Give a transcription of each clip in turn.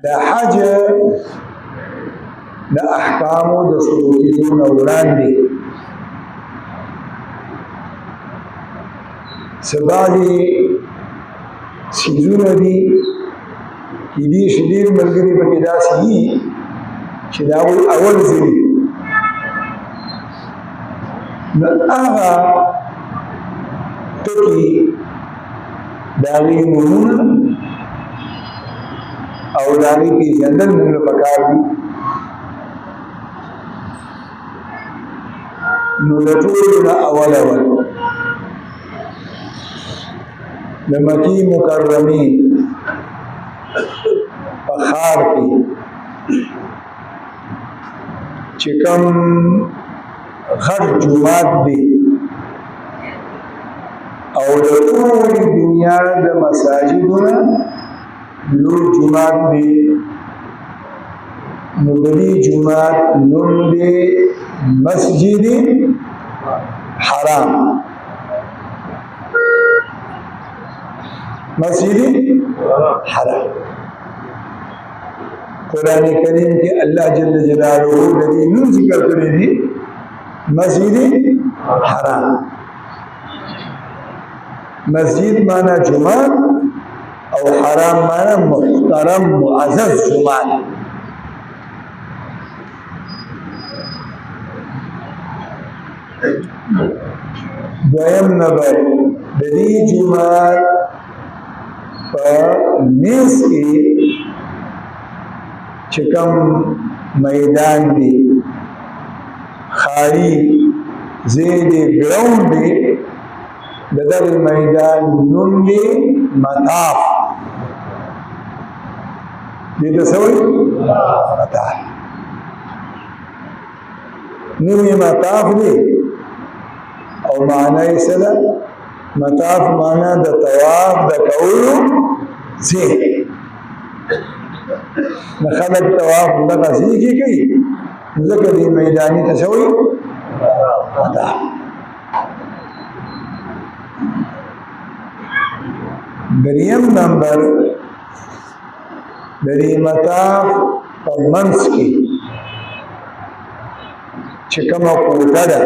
د حج د احکامو د شروع کېدو نه وړاندې څه بعضې څیزونه دي کېدای شي ډېر ملګري پکې داسې دي چې د هغوی اول ځل نو هغه ټکي د هغې نومونه او د هغې پېژندل موږ له پکار دي. نو د ټولو نه اول د مکې مکرمې په ښار کې چې کوم غټ جومات دی او د ټولې دنیا د مساجدو نه لوی جومات دی، نو د دې جومات نوم دی مسجد حرام. مسجد حرام قرآن کریم کې الله جل جلاله د دې نوم ذکر کړی دی مسجد حرام. مسجد معنی جومات او حرام معنی محترم معزز جومات. دویم نمبر د دې جومات په منځ کې چې کوم میدان دی خالی ځای دی ګراوند دی د دغه میدان نوم دی مطاف. دې ته څه وایي؟ مطاف. نوم یې مطاف دی او معنی یې څه ده؟ مطاف معنی د طواف د کولو ځای. نه خلک طواف دغه ځای کې کوي ځکه دې میداني ته څه وایي؟ مطاف. دریم نمبر د دې مطاف په منځ کې چې کومه کوټه ده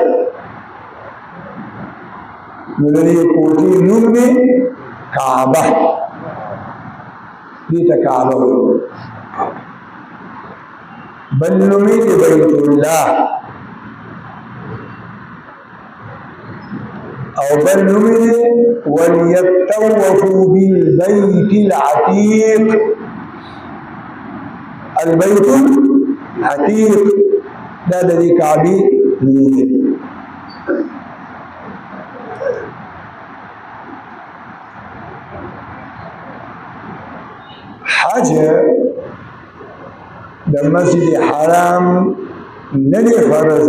نو د دې کوټې نوم دی کعبه. دې ته کعبه وایي. بل نوم یې د بیت الله او بل نوم یې وليطوفوا بالبيت العتيق. البيت العتيق دا د دې کعبې نوم دی. حج د مسجد حرام نه دی فرض.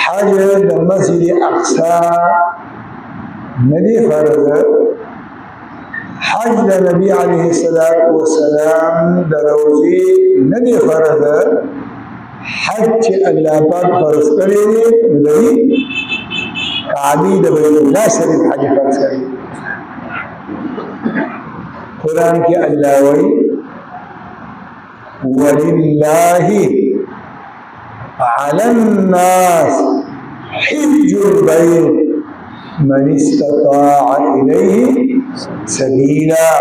حج د مسجد اقصا نه دی فرض. حج د نبی علیه السلام د روضې نه دی فرض. حج چې الله پاک فرض کړی دی د کعبې د بیت الله شریف حج فرض کړی. قرآن کې الله وایي ولله على الناس حج البيت من استطاع إليه سبيلا.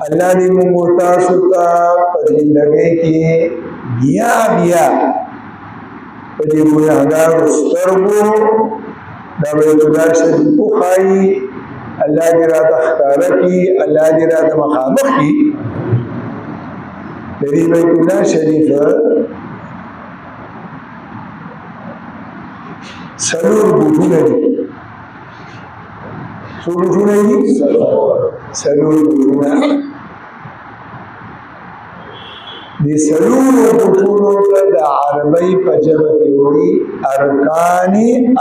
الله دې موږ تاسو ته په زندګۍ کې بیا په دې ګناهګارو سترګو دا بیت الله شریف وښایي. الله دې راته ښکاره کړي، الله دې راته مخامخ کړي. د دې بیت الله شریف څلور بوټونه دي. څو بوټونه دي؟ څلور بوټونه. دې څلورو بوټونو ته د عربۍ په ژبه کې وایي ارکان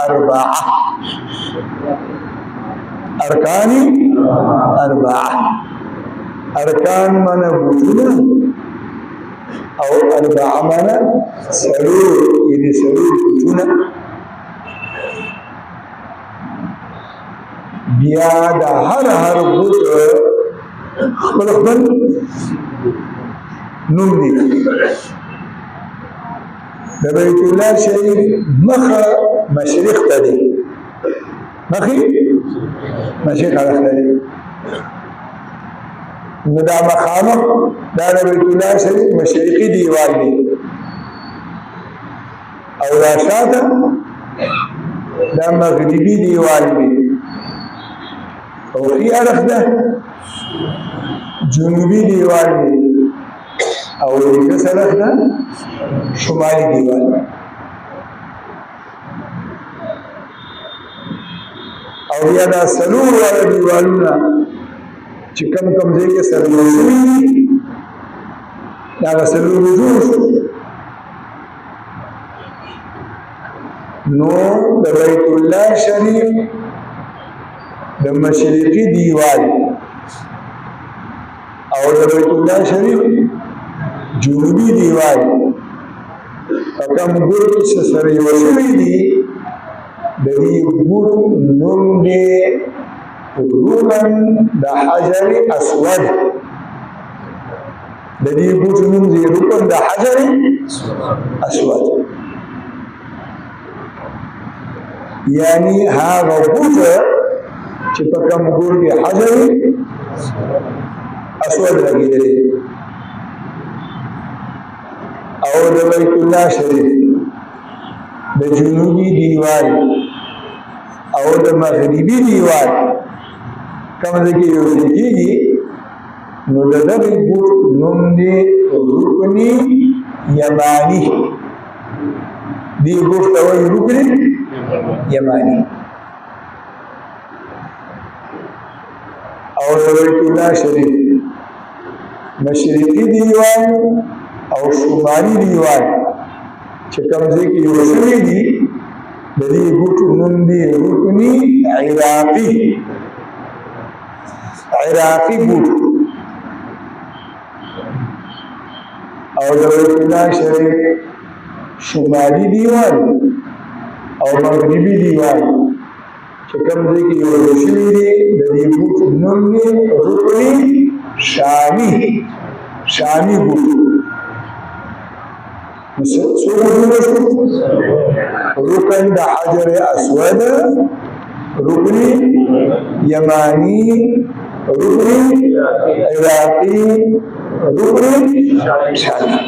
اربعه. ارکان اربعه. ارکان معنی بوټونه او اربعه معنی څلور، یعنې څلور بوټونه. بیا د هر بوت خپل نوم دی. د بیت الله شریف مخه مشرق ته دی، مخې مشرق اړخ ته دی. نو دا مخامخ دا د بیت الله شریف مشرقي دیوال دی، او دا شاته دا مغربي دیوال دی، او ښي اړخ ده جنوبي دیوال دی، او لکس اړخ ده شمالي دیوال. او بیا دا څلور واړه دیوالونه چې کم ځای کې سره یو شوي دي، دا هغه څلور جوړ شو. نو د بیت الله شریف د مشرقي دیوال او د بیت الله شریف جنوبي دیوال په کوم ګور کې سره یو شوي دي، د دې ګور نوم دی رکن د حجر اسود. د دې ګور نوم دی رکن د حجر اسود، یعنی هغه ګور چې په کوم ګور کې حجر اسود لګېدلی. او د بیت الله شریف د جنوبي دیوال او د مغربي دیوال کوم ځای کې یو ځای کېږي، نو د دغې ګوټ نوم دی رکن یماني. دې ګوټ ته وایي رکن یماني. او د بیت الله شریف مشرقي دیوال او شمالي دیوال چې کوم ځای کې یو شوي دي، د دې ګوټو نوم دی رکن عراقي ګوټ. او د بیت الله شریف شمالي دیوال او مغربي دیوال چې کوم ځای کې یو شوي دي، د دې ګوټو نوم دی رکن شامي ګوټ. رکن د حجر اسود، رکن یمانی، رکن عراقی، رکن شامي.